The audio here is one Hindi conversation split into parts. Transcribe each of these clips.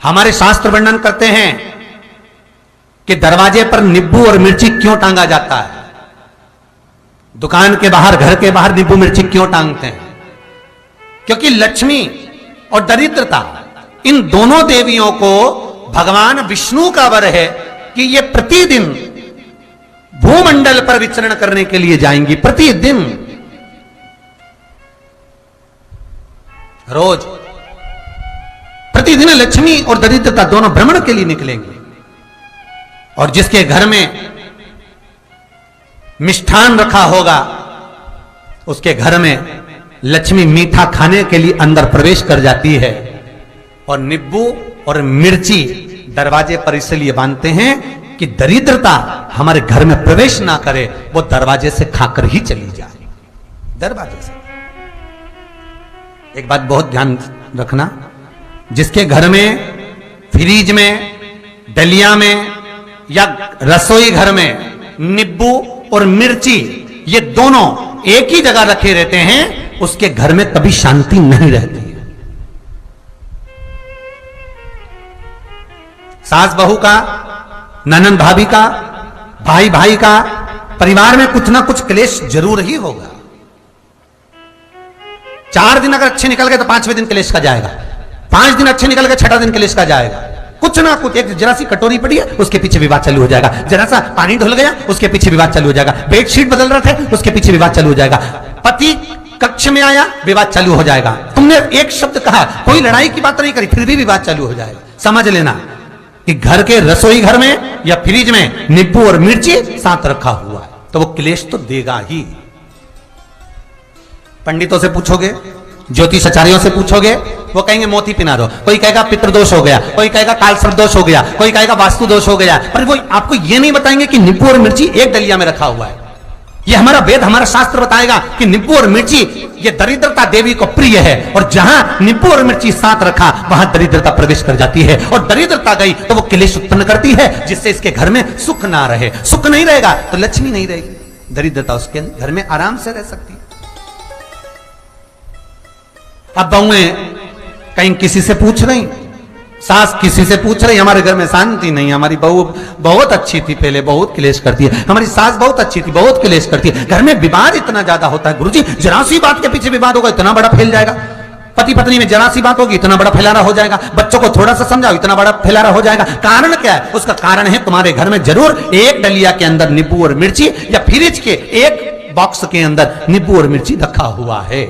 हमारे शास्त्र वर्णन करते हैं कि दरवाजे पर नींबू और मिर्ची क्यों टांगा जाता है। दुकान के बाहर, घर के बाहर नींबू मिर्ची क्यों टांगते हैं? क्योंकि लक्ष्मी और दरिद्रता, इन दोनों देवियों को भगवान विष्णु का वर है कि ये प्रतिदिन भूमंडल पर विचरण करने के लिए जाएंगी। प्रतिदिन, रोज प्रतिदिन लक्ष्मी और दरिद्रता दोनों भ्रमण के लिए निकलेंगे। और जिसके घर में मिष्ठान रखा होगा, उसके घर में लक्ष्मी मीठा खाने के लिए अंदर प्रवेश कर जाती है। और नींबू और मिर्ची दरवाजे पर इसलिए बांधते हैं कि दरिद्रता हमारे घर में प्रवेश ना करे, वो दरवाजे से खाकर ही चली जाए। दरवाजे से। एक बात बहुत ध्यान रखना, जिसके घर में फ्रिज में, डलिया में या रसोई घर में नींबू और मिर्ची ये दोनों एक ही जगह रखे रहते हैं, उसके घर में कभी शांति नहीं रहती है। सास बहू का, ननंद भाभी का, भाई भाई का, परिवार में कुछ ना कुछ क्लेश जरूर ही होगा। 4 दिन अगर अच्छे निकल गए तो 5वें दिन क्लेश का जाएगा। 5 दिन अच्छे निकल गए, 6ठा दिन क्लेश का जाएगा। कुछ ना कुछ, एक जरा सी कटोरी पड़ी है उसके पीछे विवाद चालू हो जाएगा, जरा सा पानी ढुल गया उसके पीछे विवाद चालू हो जाएगा, बेडशीट बदल रहे थे उसके पीछे विवाद चालू हो जाएगा, पति कक्ष में आया विवाद चालू हो जाएगा, तुमने एक शब्द कहा, कोई लड़ाई की बात नहीं करी, फिर भी विवाद चालू हो जाएगा। समझ लेना कि घर के रसोई घर में या फ्रिज में नींबू और मिर्ची साथ रखा हुआ है तो वो क्लेश तो देगा ही। पंडितों से पूछोगे, ज्योतिषाचार्यों से पूछोगे, वो कहेंगे मोती पिना दो, कोई कहेगा पितृदोष हो गया, कोई कहेगा काल सर्प दोष हो गया, कोई कहेगा वास्तु दोष हो गया, पर वो आपको ये नहीं बताएंगे कि नींबू और मिर्ची एक डलिया में रखा हुआ है। ये हमारा वेद, हमारा शास्त्र बताएगा कि नींबू और मिर्ची ये दरिद्रता देवी को प्रिय है, और जहां नींबू और मिर्ची साथ रखा वहां दरिद्रता प्रवेश कर जाती है, और दरिद्रता गई तो वो क्लेश उत्पन्न करती है, जिससे इसके घर में सुख ना रहे। सुख नहीं रहेगा तो लक्ष्मी नहीं रहेगी, दरिद्रता उसके घर में आराम से रह सकती है। अब बहुएं कहीं किसी से पूछ रही, सास किसी से पूछ रही, हमारे घर में शांति नहीं, हमारी बहू बहुत अच्छी थी पहले, बहुत क्लेश करती है, हमारी सास बहुत अच्छी थी, बहुत क्लेश करती है, घर में विवाद इतना ज्यादा होता है। गुरुजी जरा सी बात के पीछे विवाद होगा, इतना बड़ा फैल जाएगा। पति पत्नी में जरा सी बात होगी, इतना बड़ा फैलाना हो जाएगा। बच्चों को थोड़ा सा समझाओ, इतना बड़ा फैलाना हो जाएगा। कारण क्या है? उसका कारण है तुम्हारे घर में जरूर एक डलिया के अंदर नींबू और मिर्ची, या फ्रिज के एक बॉक्स के अंदर नींबू और मिर्ची रखा हुआ है।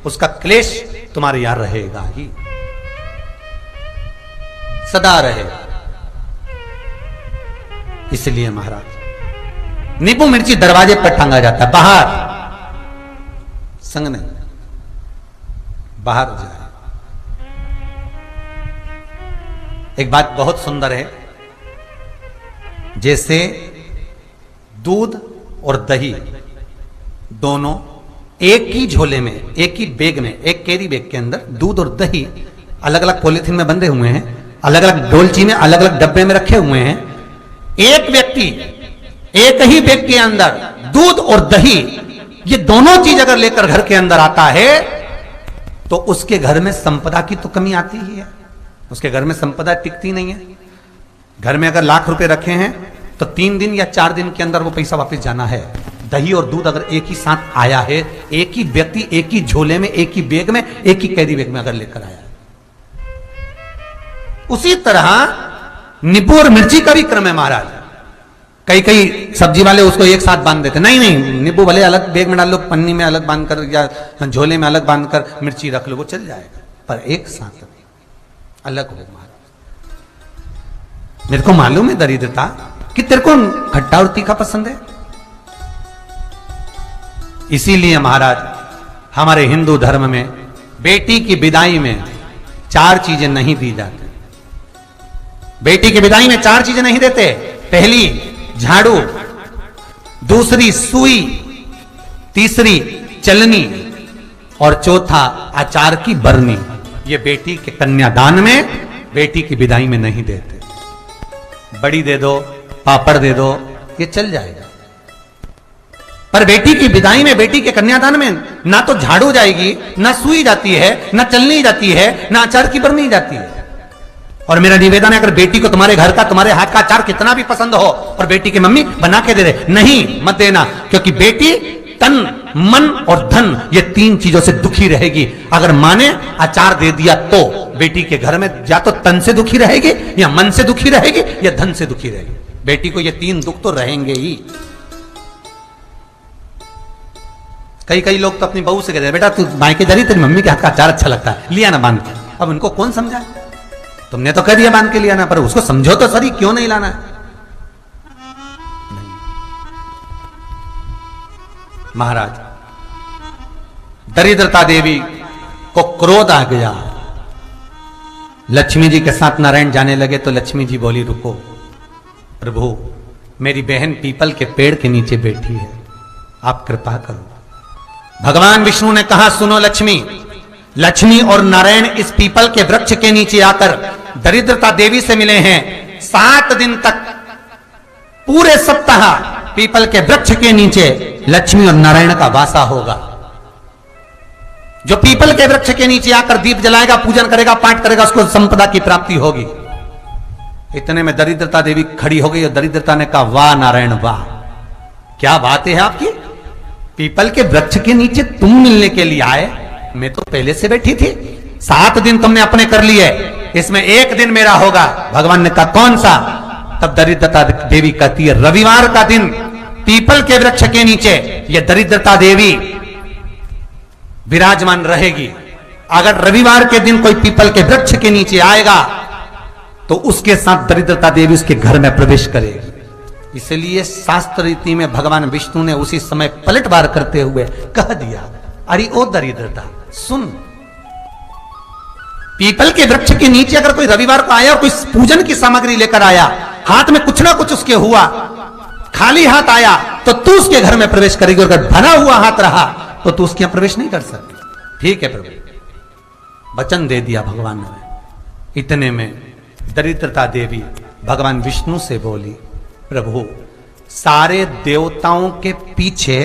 उसका क्लेश तुम्हारे यार रहेगा ही, सदा रहेगा। इसलिए महाराज नींबू मिर्ची दरवाजे पर टांगा जाता है, बाहर संग नहीं, बाहर जाए। एक बात बहुत सुंदर है, जैसे दूध और दही दोनों एक ही झोले में, एक ही बैग में, एक कैरी बैग के अंदर दूध और दही अलग अलग पॉलिथीन में बंधे हुए हैं, अलग अलग डोलची में, अलग अलग डब्बे में रखे हुए हैं। एक व्यक्ति एक ही बैग के अंदर दूध और दही ये दोनों चीज अगर लेकर घर के अंदर आता है तो उसके घर में संपदा की तो कमी आती ही है, उसके घर में संपदा टिकती नहीं है। घर में अगर लाख रुपए रखे हैं तो 3 दिन या 4 दिन के अंदर वो पैसा वापस जाना है। दही और दूध अगर एक ही साथ आया है, एक ही व्यक्ति एक ही झोले में, एक ही बैग में, एक ही कैरी बैग में अगर लेकर आया है, उसी तरह नींबू और मिर्ची का भी क्रम है महाराज। कई कई सब्जी वाले उसको एक साथ बांध देते, नहीं नहीं, नींबू भले अलग बैग में डाल लो, पन्नी में अलग बांधकर या झोले में अलग बांधकर मिर्ची रख लो, वो चल जाएगा, पर एक साथ अलग हो महाराज। मेरे को मालूम है दरिद्रता कि तेरे को खट्टा और तीखा पसंद है, इसीलिए महाराज हमारे हिंदू धर्म में बेटी की विदाई में 4 चीजें नहीं दी जाती। बेटी की विदाई में 4 चीजें नहीं देते। पहली झाड़ू, दूसरी सुई, तीसरी चलनी और चौथा अचार की बरनी। ये बेटी के कन्यादान में, बेटी की विदाई में नहीं देते। बड़ी दे दो, पापड़ दे दो, ये चल जाएगा, पर बेटी की विदाई में, बेटी के कन्यादान में ना तो झाड़ू जाएगी, ना सुई जाती है, ना चलनी जाती है, ना अचार की बरनी जाती है। और मेरा निवेदन है, अगर बेटी को तुम्हारे घर का, तुम्हारे हाथ का अचार कितना भी पसंद हो और बेटी की मम्मी बना के दे दे, नहीं मत देना, क्योंकि बेटी तन, मन और धन, ये 3 चीजों से दुखी रहेगी। अगर मां ने अचार दे दिया तो बेटी के घर में या तो तन से दुखी रहेगी, या मन से दुखी रहेगी, या धन से दुखी रहेगी। बेटी को ये 3 दुख तो रहेंगे ही। कई लोग तो अपनी बहू से कहते हैं, बेटा तू मायके जा रही, तेरी मम्मी के हाथ का अचार अच्छा लगता है, लिया ना बांध के। अब उनको कौन समझाए? तुमने तो कह दिया बांध के लिया ना, पर उसको समझो तो सही, क्यों नहीं लाना है? महाराज, दरिद्रता देवी को क्रोध आ गया। लक्ष्मी जी के साथ नारायण जाने लगे तो लक्ष्मी जी बोली, रुको प्रभु, मेरी बहन पीपल के पेड़ के नीचे बैठी है, आप कृपा करो। भगवान विष्णु ने कहा, सुनो लक्ष्मी, लक्ष्मी और नारायण इस पीपल के वृक्ष के नीचे आकर दरिद्रता देवी से मिले हैं। 7 दिन तक, पूरे सप्ताह पीपल के वृक्ष के नीचे लक्ष्मी और नारायण का वासा होगा। जो पीपल के वृक्ष के नीचे आकर दीप जलाएगा, पूजन करेगा, पाठ करेगा, उसको संपदा की प्राप्ति होगी। इतने में दरिद्रता देवी खड़ी हो गई और दरिद्रता ने कहा, वाह नारायण वाह, क्या बात है आपकी, पीपल के वृक्ष के नीचे तुम मिलने के लिए आए, मैं तो पहले से बैठी थी। 7 दिन तुमने अपने कर लिए, इसमें 1 दिन मेरा होगा। भगवान ने कहा, कौन सा? तब दरिद्रता देवी कहती है, रविवार का दिन पीपल के वृक्ष के नीचे यह दरिद्रता देवी विराजमान रहेगी। अगर रविवार के दिन कोई पीपल के वृक्ष के नीचे आएगा तो उसके साथ दरिद्रता देवी उसके घर में प्रवेश करेगी। इसलिए शास्त्र रीति में भगवान विष्णु ने उसी समय पलटवार करते हुए कह दिया, अरे ओ दरिद्रता सुन, पीपल के वृक्ष के नीचे अगर कोई रविवार को आया और कोई पूजन की सामग्री लेकर आया, हाथ में कुछ ना कुछ उसके हुआ, खाली हाथ आया, तो तू उसके घर में प्रवेश करेगी, और अगर भरा हुआ हाथ रहा तो तू उसके यहां प्रवेश नहीं कर सकती। ठीक है प्रभु, वचन दे दिया भगवान ने। इतने में दरिद्रता देवी भगवान विष्णु से बोली, प्रभु सारे देवताओं के पीछे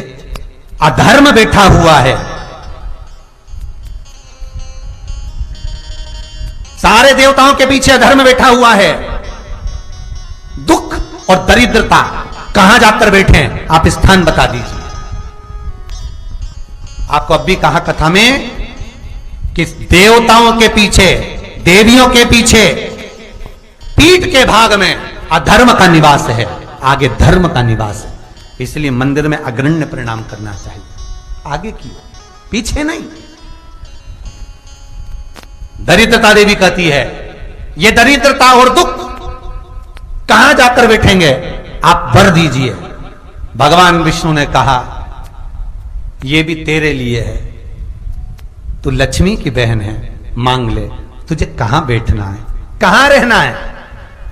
अधर्म बैठा हुआ है, सारे देवताओं के पीछे अधर्म बैठा हुआ है, दुख और दरिद्रता कहां जाकर बैठे हैं, आप स्थान बता दीजिए। आपको अब भी कहा कथा में कि देवताओं के पीछे, देवियों के पीछे पीठ के भाग में अधर्म का निवास है, आगे धर्म का निवास है। इसलिए मंदिर में अग्रण्य प्रणाम करना चाहिए, आगे क्यों, पीछे नहीं। दरिद्रता देवी कहती है, ये दरिद्रता और दुख कहां जाकर बैठेंगे, आप वर दीजिए। भगवान विष्णु ने कहा, ये भी तेरे लिए है, तू लक्ष्मी की बहन है, मांग ले, तुझे कहां बैठना है, कहां रहना है।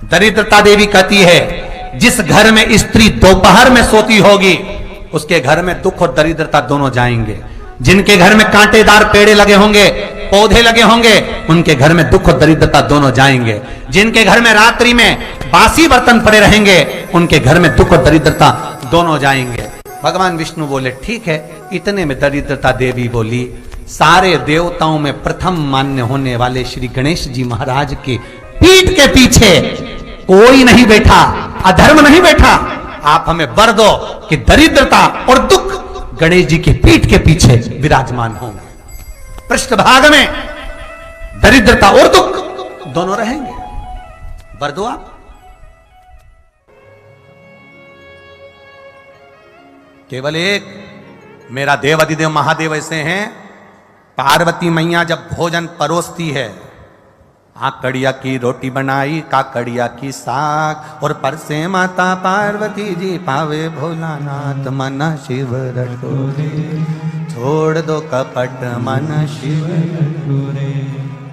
दरिद्रता देवी कहती है, जिस घर में स्त्री दोपहर में सोती होगी उसके घर में दुख और दरिद्रता दोनों जाएंगे। जिनके घर में कांटेदार पेड़े लगे होंगे, पौधे लगे होंगे, उनके घर में दुख और दरिद्रता दोनों जाएंगे। जिनके घर में रात्रि में बासी बर्तन पड़े रहेंगे, उनके घर में दुख और दरिद्रता दोनों जाएंगे। भगवान विष्णु बोले, ठीक है। इतने में दरिद्रता देवी बोली, सारे देवताओं में प्रथम मान्य होने वाले श्री गणेश जी महाराज के पीठ के पीछे कोई नहीं बैठा, अधर्म नहीं बैठा। आप हमें वर दो कि दरिद्रता और दुख गणेश जी के पीठ के पीछे विराजमान होंगे, पृष्ठभाग में दरिद्रता और दुख दोनों रहेंगे। वर दो आप। केवल एक मेरा देव अधिदेव महादेव ऐसे हैं, पार्वती मैया जब भोजन परोसती है, आकड़िया की रोटी बनाई, काकड़िया की साग, और परसे माता पार्वती जी पावे भोलानाथ, मन शिव रटोरे, छोड़ दो कपट मन शिव रटोरे।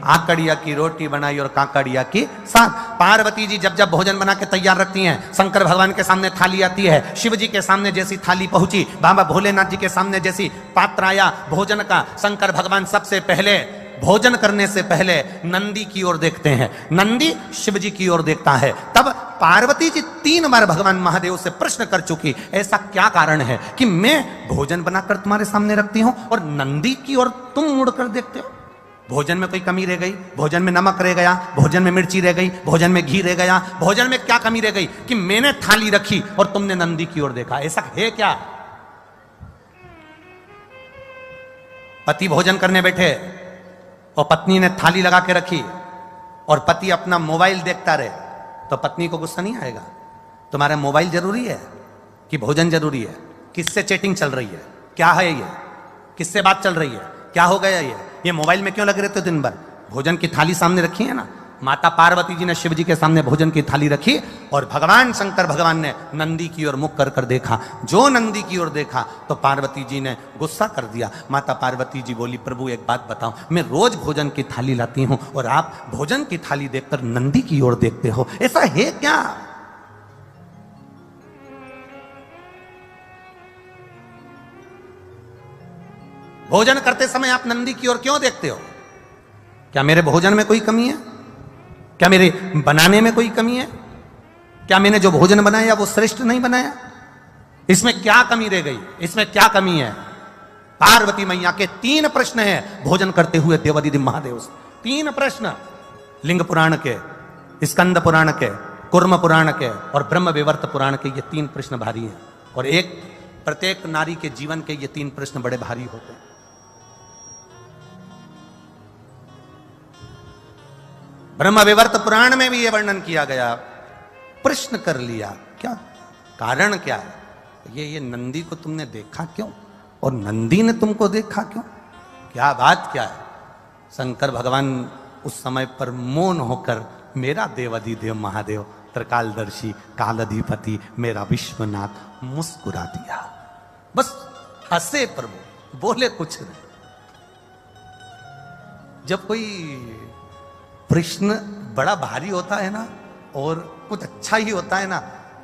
आकड़िया की रोटी बनाई और काकड़िया की साग। पार्वती जी जब जब भोजन बना के तैयार रखती हैं, शंकर भगवान के सामने थाली आती है, शिव जी के सामने जैसी थाली पहुंची, बाबा भोलेनाथ जी के सामने जैसी पात्र आया भोजन का, शंकर भगवान सबसे पहले भोजन करने से पहले नंदी की ओर देखते हैं, नंदी शिव जी की ओर देखता है। तब पार्वती जी 3 बार भगवान महादेव से प्रश्न कर चुकी, ऐसा क्या कारण है कि मैं भोजन बनाकर तुम्हारे सामने रखती हूं और नंदी की ओर तुम मुड़कर देखते हो। भोजन में कोई कमी रह गई, भोजन में नमक रह गया, भोजन में मिर्ची रह गई, भोजन में घी रह गया, भोजन में क्या कमी रह गई कि मैंने थाली रखी और तुमने नंदी की ओर देखा? ऐसा है क्या? पति भोजन करने बैठे और पत्नी ने थाली लगा के रखी और पति अपना मोबाइल देखता रहे, तो पत्नी को गुस्सा नहीं आएगा? तुम्हारा मोबाइल जरूरी है कि भोजन जरूरी है? किससे चैटिंग चल रही है? क्या है ये? किससे बात चल रही है? क्या हो गया ये मोबाइल में क्यों लगे रहते हो दिन भर? भोजन की थाली सामने रखी है ना। माता पार्वती जी ने शिव जी के सामने भोजन की थाली रखी और भगवान शंकर भगवान ने नंदी की ओर मुख कर कर देखा। जो नंदी की ओर देखा तो पार्वती जी ने गुस्सा कर दिया। माता पार्वती जी बोली, प्रभु एक बात बताओ, मैं रोज भोजन की थाली लाती हूं और आप भोजन की थाली देखकर नंदी की ओर देखते हो, ऐसा है क्या? भोजन करते समय आप नंदी की ओर क्यों देखते हो? क्या मेरे भोजन में कोई कमी है? क्या मेरे बनाने में कोई कमी है? क्या मैंने जो भोजन बनाया वो श्रेष्ठ नहीं बनाया? इसमें क्या कमी रह गई? इसमें क्या कमी है? पार्वती मैया के 3 प्रश्न हैं भोजन करते हुए देवादिदेव महादेव से। 3 प्रश्न, लिंग पुराण के, स्कंद पुराण के, कुर्म पुराण के और ब्रह्म विवर्त पुराण के। ये 3 प्रश्न भारी हैं और प्रत्येक नारी के जीवन के ये 3 प्रश्न बड़े भारी होते हैं। ब्रह्म विवर्त पुराण में भी यह वर्णन किया गया। प्रश्न कर लिया, क्या कारण क्या है? ये नंदी को तुमने देखा क्यों और नंदी ने तुमको देखा क्यों? क्या बात क्या है? शंकर भगवान उस समय पर मौन होकर, मेरा देवाधिदेव महादेव त्रिकालदर्शी कालाधिपति मेरा विश्वनाथ मुस्कुरा दिया। बस हंसे प्रभु, बोले कुछ नहीं। जब कोई प्रश्न बड़ा भारी होता है ना और कुछ अच्छा ही होता है ना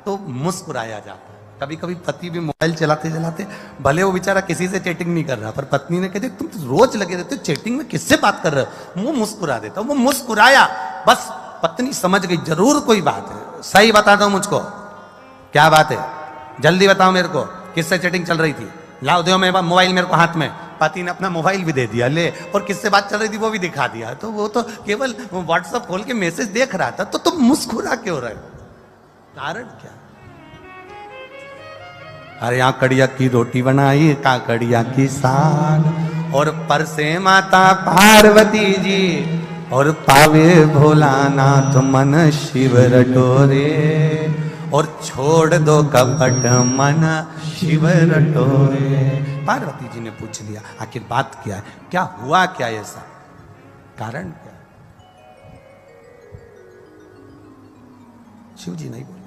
तो मुस्कुराया जाता है। कभी कभी पति भी मोबाइल चलाते चलाते, भले वो बेचारा किसी से चैटिंग नहीं कर रहा, पर पत्नी ने कहते तुम रोज लगे रहते हो चैटिंग में, किससे बात कर रहे हो? वो मुस्कुरा देता, वो मुस्कुराया। बस पत्नी समझ गई जरूर कोई बात है। सही बता दो मुझको, क्या बात है? जल्दी बताओ मेरे को, किससे चैटिंग चल रही थी? लाओ दो मेरे मोबाइल मेरे को हाथ में। पति ने अपना मोबाइल भी दे दिया, ले, और किससे बात चल रही थी वो भी दिखा दिया। तो वो तो केवल व्हाट्सएप खोल के मैसेज देख रहा था, तो तुम मुस्कुरा क्यों रहे? कारण क्या? अरे यहाँ कड़िया की रोटी बनाई, काकड़िया की साग, और परसे माता पार्वती जी और पावे भोलानाथ मन शिव रटोरे, और छोड़ दो कपट मन शिव रटोरे। पार्वती जी ने पूछ लिया, आखिर बात क्या है? क्या हुआ? क्या ऐसा कारण क्या? शिव जी नहीं बोले।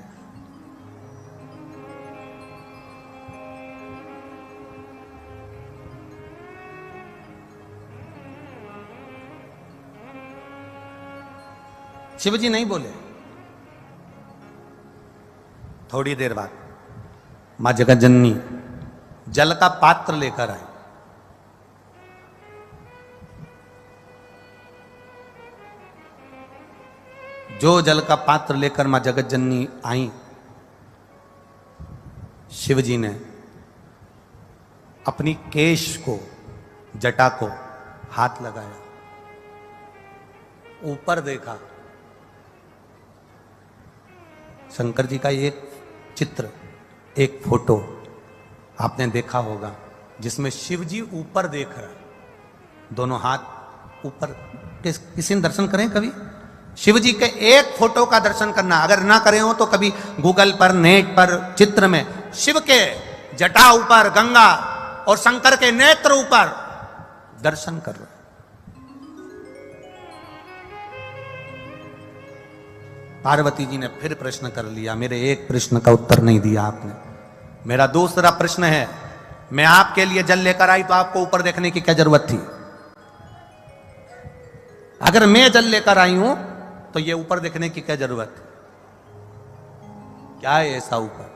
शिव जी नहीं बोले। थोड़ी देर बाद मां जगत जननी जल का पात्र लेकर आई। जो जल का पात्र लेकर मां जगत जननी आई, शिव जी ने अपनी केश को, जटा को हाथ लगाया, ऊपर देखा। शंकर जी का एक चित्र, एक फोटो आपने देखा होगा जिसमें शिव जी ऊपर देख रहा है, दोनों हाथ ऊपर। किसी ने दर्शन करें कभी? शिव जी के एक फोटो का दर्शन करना, अगर ना करे हो तो कभी गूगल पर, नेट पर, चित्र में शिव के जटा ऊपर गंगा और शंकर के नेत्र ऊपर दर्शन कर रहे। पार्वती जी ने फिर प्रश्न कर लिया, मेरे एक प्रश्न का उत्तर नहीं दिया आपने। मेरा दूसरा प्रश्न है, मैं आपके लिए जल लेकर आई तो आपको ऊपर देखने की क्या जरूरत थी? अगर मैं जल लेकर आई हूं तो ये ऊपर देखने की क्या जरूरत है? क्या है ऐसा ऊपर?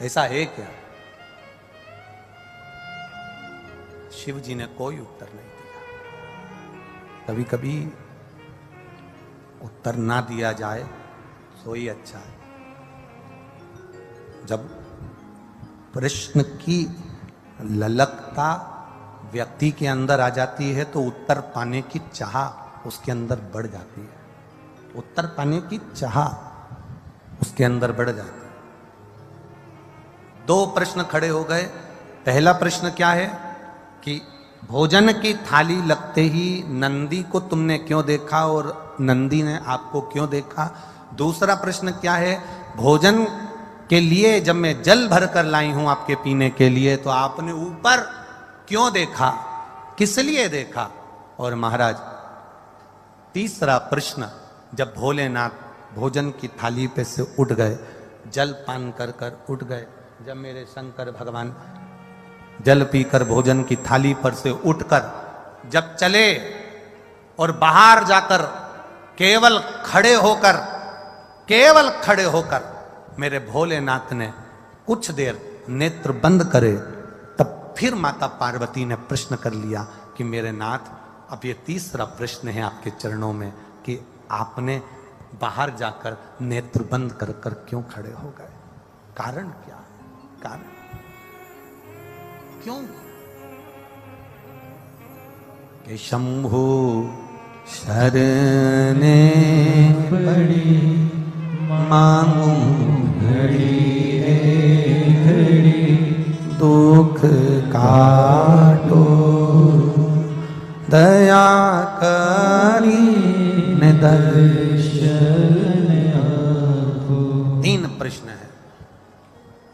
ऐसा है क्या? शिव जी ने कोई उत्तर नहीं दिया। कभी कभी उत्तर ना दिया जाए तो ही अच्छा है। जब प्रश्न की ललकता व्यक्ति के अंदर आ जाती है तो उत्तर पाने की चाह उसके अंदर बढ़ जाती है। उत्तर पाने की चाह उसके अंदर बढ़ जाती है। दो प्रश्न खड़े हो गए। पहला प्रश्न क्या है कि भोजन की थाली लगते ही नंदी को तुमने क्यों देखा और नंदी ने आपको क्यों देखा। दूसरा प्रश्न क्या है, भोजन के लिए जब मैं जल भर कर लाई हूं आपके पीने के लिए तो आपने ऊपर क्यों देखा, किस लिए देखा। और महाराज तीसरा प्रश्न, जब भोलेनाथ भोजन की थाली पे से उठ गए, जल पान कर कर उठ गए, जब मेरे शंकर भगवान जल पीकर भोजन की थाली पर से उठकर जब चले और बाहर जाकर केवल खड़े होकर मेरे भोलेनाथ ने कुछ देर नेत्र बंद करे, तब फिर माता पार्वती ने प्रश्न कर लिया कि मेरे नाथ, अब ये तीसरा प्रश्न है आपके चरणों में कि आपने बाहर जाकर नेत्र बंद कर कर क्यों खड़े हो गए। कारण क्या है? कारण क्यों? कि शंभु शरणे पड़ी मांगू घड़ी रे घड़ी, दुख काटो दया करी ने दर्शन आपो। तीन प्रश्न है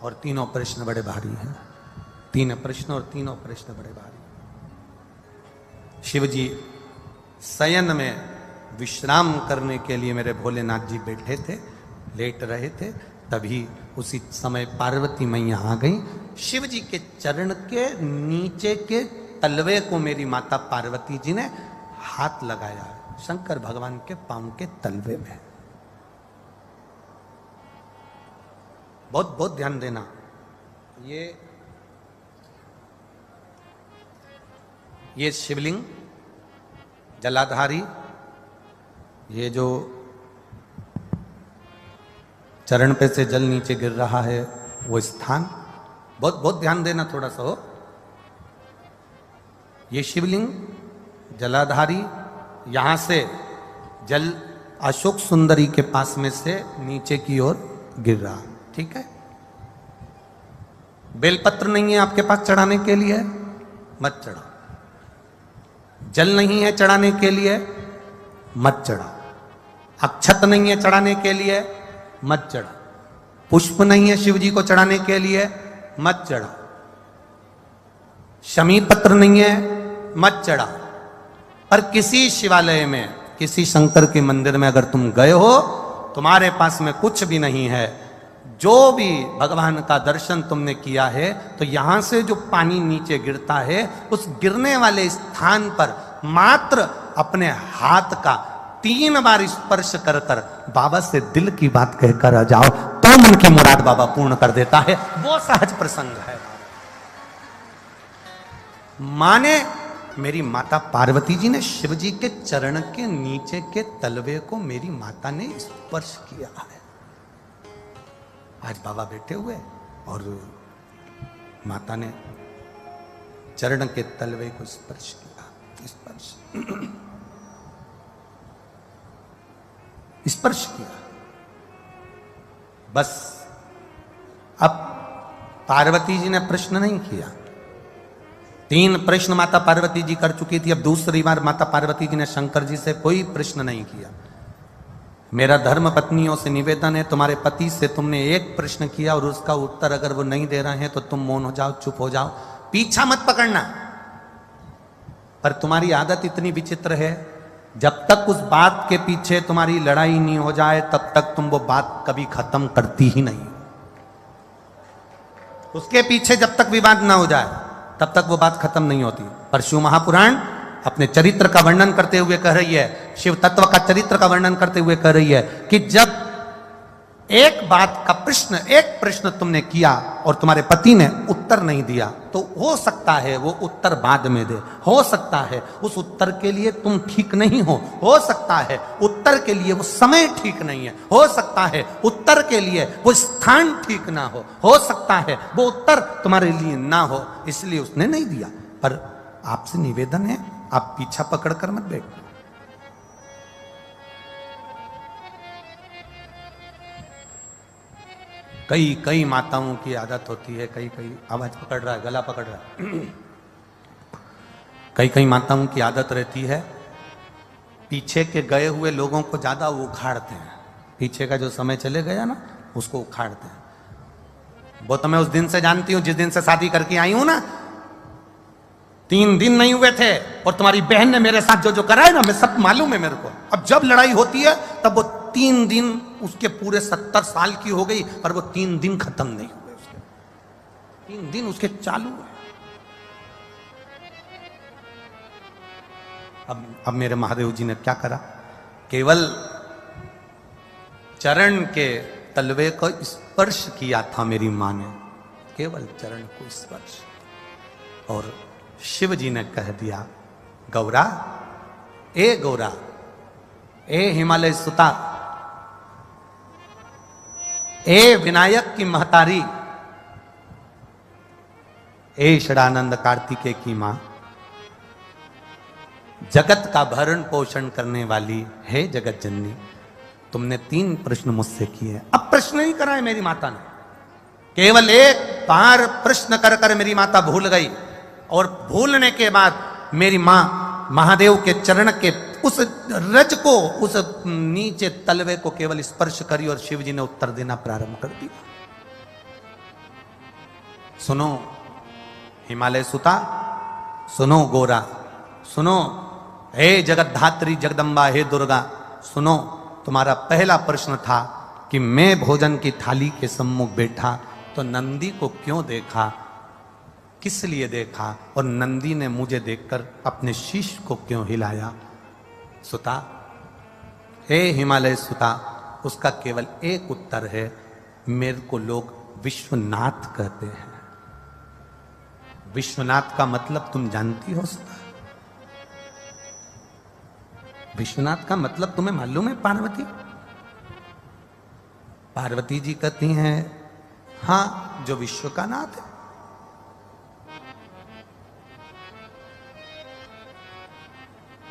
और तीनों प्रश्न बड़े भारी हैं। तीन प्रश्न और तीनों प्रश्न बड़े भारी। शिव जी शयन में विश्राम करने के लिए मेरे भोलेनाथ जी बैठे थे, लेट रहे थे, तभी उसी समय पार्वती मैया आ गई। शिव जी के चरण के नीचे के तलवे को मेरी माता पार्वती जी ने हाथ लगाया, शंकर भगवान के पांव के तलवे में। बहुत बहुत ध्यान देना। ये शिवलिंग जलाधारी, ये जो चरण पे से जल नीचे गिर रहा है वो स्थान, बहुत बहुत ध्यान देना थोड़ा सा हो। ये शिवलिंग जलाधारी, यहां से जल अशोक सुंदरी के पास में से नीचे की ओर गिर रहा, ठीक है। बेलपत्र नहीं है आपके पास चढ़ाने के लिए, मत चढ़ाओ। जल नहीं है चढ़ाने के लिए, मत चढ़ाओ। अक्षत नहीं है चढ़ाने के लिए, मत चढ़ाओ। पुष्प नहीं है शिव जी को चढ़ाने के लिए, मत चढ़ाओ। शमी पत्र नहीं है, मत चढ़ाओ। पर किसी शिवालय में, किसी शंकर के मंदिर में अगर तुम गए हो, तुम्हारे पास में कुछ भी नहीं है, जो भी भगवान का दर्शन तुमने किया है, तो यहां से जो पानी नीचे गिरता है, उस गिरने वाले स्थान पर मात्र अपने हाथ का 3 बार स्पर्श कर कर बाबा से दिल की बात कहकर आ जाओ, तो मन की मुराद बाबा पूर्ण कर देता है। वो सहज प्रसंग है। माने मेरी माता पार्वती जी ने शिव जी के चरण के नीचे के तलवे को मेरी माता ने स्पर्श किया है। आज बाबा बैठे हुए और माता ने चरण के तलवे को स्पर्श किया। स्पर्श किया। बस अब पार्वती जी ने प्रश्न नहीं किया। 3 प्रश्न माता पार्वती जी कर चुकी थी, अब दूसरी बार माता पार्वती जी ने शंकर जी से कोई प्रश्न नहीं किया। मेरा धर्म पत्नियों से निवेदन है, तुम्हारे पति से तुमने एक प्रश्न किया और उसका उत्तर अगर वो नहीं दे रहे हैं तो तुम मौन हो जाओ, चुप हो जाओ, पीछा मत पकड़ना। पर तुम्हारी आदत इतनी विचित्र है, जब तक उस बात के पीछे तुम्हारी लड़ाई नहीं हो जाए तब तक तुम वो बात कभी खत्म करती ही नहीं। उसके पीछे जब तक विवाद ना हो जाए तब तक वो बात खत्म नहीं होती। पर शिव महापुराण अपने चरित्र का वर्णन करते हुए कह रही है, शिव तत्व का चरित्र का वर्णन करते हुए कह रही है कि जब एक बात का प्रश्न, एक प्रश्न तुमने किया और तुम्हारे पति ने उत्तर नहीं दिया, तो हो सकता है वो उत्तर बाद में दे, हो सकता है उस उत्तर के लिए तुम ठीक नहीं हो सकता है उत्तर के लिए वो समय ठीक नहीं है, हो सकता है उत्तर के लिए वो स्थान ठीक ना हो सकता है वो उत्तर तुम्हारे लिए ना हो, इसलिए उसने नहीं दिया। पर आपसे निवेदन है, आप पीछा पकड़कर मत बैठो। कई माताओं की आदत होती है, कई आवाज पकड़ रहा है, गला पकड़ रहा है, कई माताओं की आदत रहती है पीछे के गए हुए लोगों को ज्यादा उखाड़ते हैं, पीछे का जो समय चले गया ना उसको उखाड़ते हैं। वो तो मैं उस दिन से जानती हूं जिस दिन से शादी करके आई हूं ना, 3 दिन नहीं हुए थे और तुम्हारी बहन ने मेरे साथ जो करा है ना, मैं सब मालूम है मेरे को। अब जब लड़ाई होती है तब वो 3 दिन, उसके पूरे 70 साल की हो गई पर वो 3 दिन खत्म नहीं हुए, उसके 3 दिन उसके चालू है। अब मेरे महादेव जी ने क्या करा, केवल चरण के तलवे को स्पर्श किया था मेरी मां ने, केवल चरण को स्पर्श, और शिव जी ने कह दिया, गौरा, ए गौरा, ए हिमालय सुता, ए विनायक की महतारी, ए षडानंद कार्तिकेय की मां, जगत का भरण पोषण करने वाली है जगत जननी, तुमने 3 प्रश्न मुझसे किए, अब प्रश्न ही कराए मेरी माता ने, केवल एक बार प्रश्न कर कर मेरी माता भूल गई, और भूलने के बाद मेरी मां महादेव के चरण के उस रज को, उस नीचे तलवे को केवल स्पर्श करी और शिव जी ने उत्तर देना प्रारंभ कर दिया। सुनो हिमालय सुता, सुनो गोरा, सुनो हे जगत धात्री जगदम्बा, हे दुर्गा, सुनो, तुम्हारा पहला प्रश्न था कि मैं भोजन की थाली के सम्मुख बैठा तो नंदी को क्यों देखा, किस लिए देखा, और नंदी ने मुझे देखकर अपने शीश को क्यों हिलाया। सुता, हे हिमालय सुता, उसका केवल एक उत्तर है, मेरे को लोग विश्वनाथ कहते हैं। विश्वनाथ का मतलब तुम जानती हो सुता? विश्वनाथ का मतलब तुम्हें मालूम है पार्वती? पार्वती जी कहती हैं, हां, जो विश्व का नाथ है।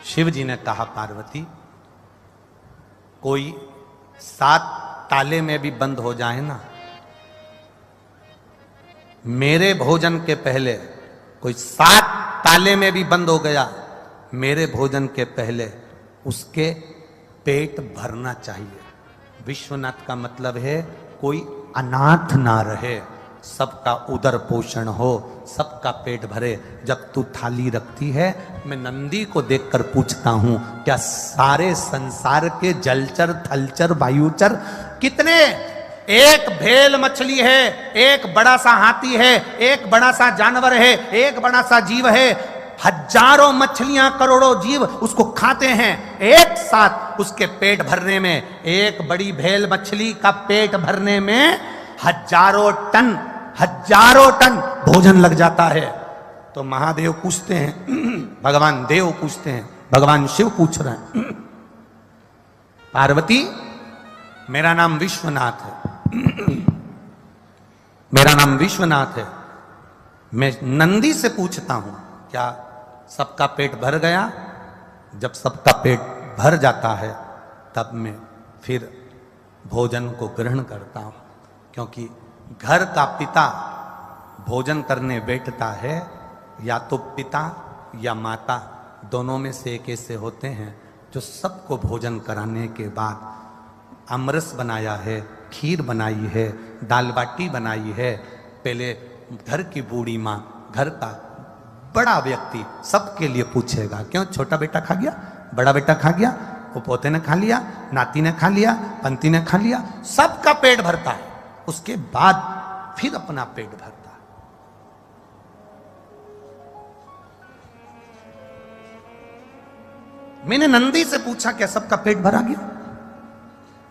शिव जी ने कहा, पार्वती, कोई 7 ताले में भी बंद हो जाए ना, मेरे भोजन के पहले कोई 7 ताले में भी बंद हो गया, मेरे भोजन के पहले उसके पेट भरना चाहिए। विश्वनाथ का मतलब है कोई अनाथ ना रहे, सबका उदर पोषण हो, सबका पेट भरे। जब तू थाली रखती है, मैं नंदी को देखकर पूछता हूं, क्या सारे संसार के जलचर, थलचर, वायुचर कितने, एक भेल मछली है, एक बड़ा सा हाथी है, एक बड़ा सा जानवर है, एक बड़ा सा जीव है, हजारों मछलियां, करोड़ों जीव उसको खाते हैं, एक साथ उसके पेट भरने में, एक बड़ी भेल मछली का पेट भरने में हजारों टन भोजन लग जाता है। तो महादेव पूछते हैं, भगवान देव पूछते हैं, भगवान शिव पूछ रहे हैं, पार्वती, मेरा नाम विश्वनाथ है, मेरा नाम विश्वनाथ है, मैं नंदी से पूछता हूं, क्या सबका पेट भर गया? जब सबका पेट भर जाता है तब मैं फिर भोजन को ग्रहण करता हूं, क्योंकि घर का पिता भोजन करने बैठता है, या तो पिता या माता, दोनों में से एक ऐसे होते हैं जो सबको भोजन कराने के बाद अमरस बनाया है, खीर बनाई है, दाल बाटी बनाई है, पहले घर की बूढ़ी माँ, घर का बड़ा व्यक्ति सबके लिए पूछेगा, क्यों छोटा बेटा खा गया, बड़ा बेटा खा गया, वो पोते ने खा लिया, नाती ने खा लिया, पंती ने खा लिया, सबका पेट भरता है, उसके बाद फिर अपना पेट भरता है। मैंने नंदी से पूछा, क्या सबका पेट भरा गया?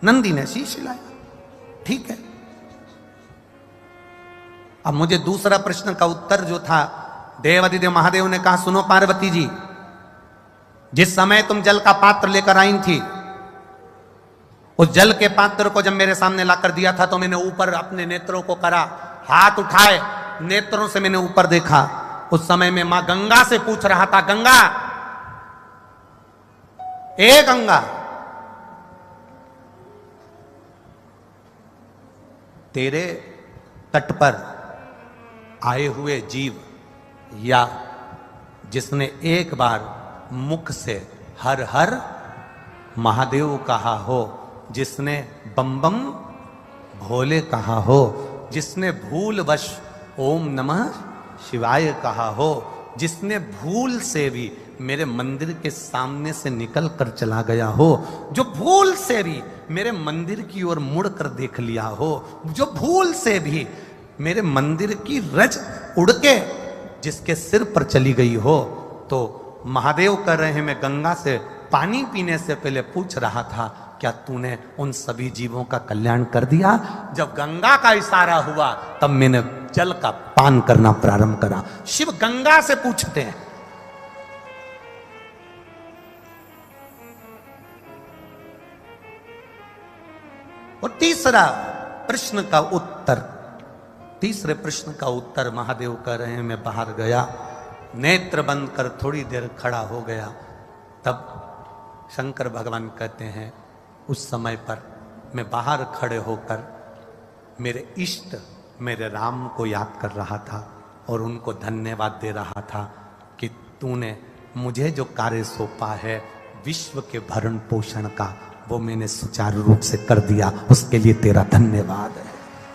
नंदी ने शीश हिलाया, ठीक है। अब मुझे दूसरा प्रश्न का उत्तर जो था, देवादिदेव महादेव ने कहा, सुनो पार्वती जी, जिस समय तुम जल का पात्र लेकर आई थी, उस जल के पात्र को जब मेरे सामने लाकर दिया था तो मैंने ऊपर अपने नेत्रों को करा, हाथ उठाए, नेत्रों से मैंने ऊपर देखा। उस समय में मां गंगा से पूछ रहा था, गंगा, ए गंगा, तेरे तट पर आए हुए जीव या जिसने एक बार मुख से हर हर महादेव कहा हो, जिसने बम बम भोले कहा हो, जिसने भूलवश ओम नमः शिवाय कहा हो, जिसने भूल से भी मेरे मंदिर के सामने से निकल कर चला गया हो, जो भूल से भी मेरे मंदिर की ओर मुड़ कर देख लिया हो, जो भूल से भी मेरे मंदिर की रज उड़ के जिसके सिर पर चली गई हो, तो महादेव कह रहे हैं, मैं गंगा से पानी पीने से पहले पूछ रहा था, क्या तूने उन सभी जीवों का कल्याण कर दिया? जब गंगा का इशारा हुआ तब मैंने जल का पान करना प्रारंभ करा। शिव गंगा से पूछते हैं। और तीसरा प्रश्न का उत्तर, तीसरे प्रश्न का उत्तर महादेव कह रहे हैं, मैं बाहर गया, नेत्र बंद कर थोड़ी देर खड़ा हो गया, तब शंकर भगवान कहते हैं, उस समय पर मैं बाहर खड़े होकर मेरे इष्ट मेरे राम को याद कर रहा था और उनको धन्यवाद दे रहा था कि तूने मुझे जो कार्य सौंपा है विश्व के भरण पोषण का, वो मैंने सुचारू रूप से कर दिया, उसके लिए तेरा धन्यवाद है।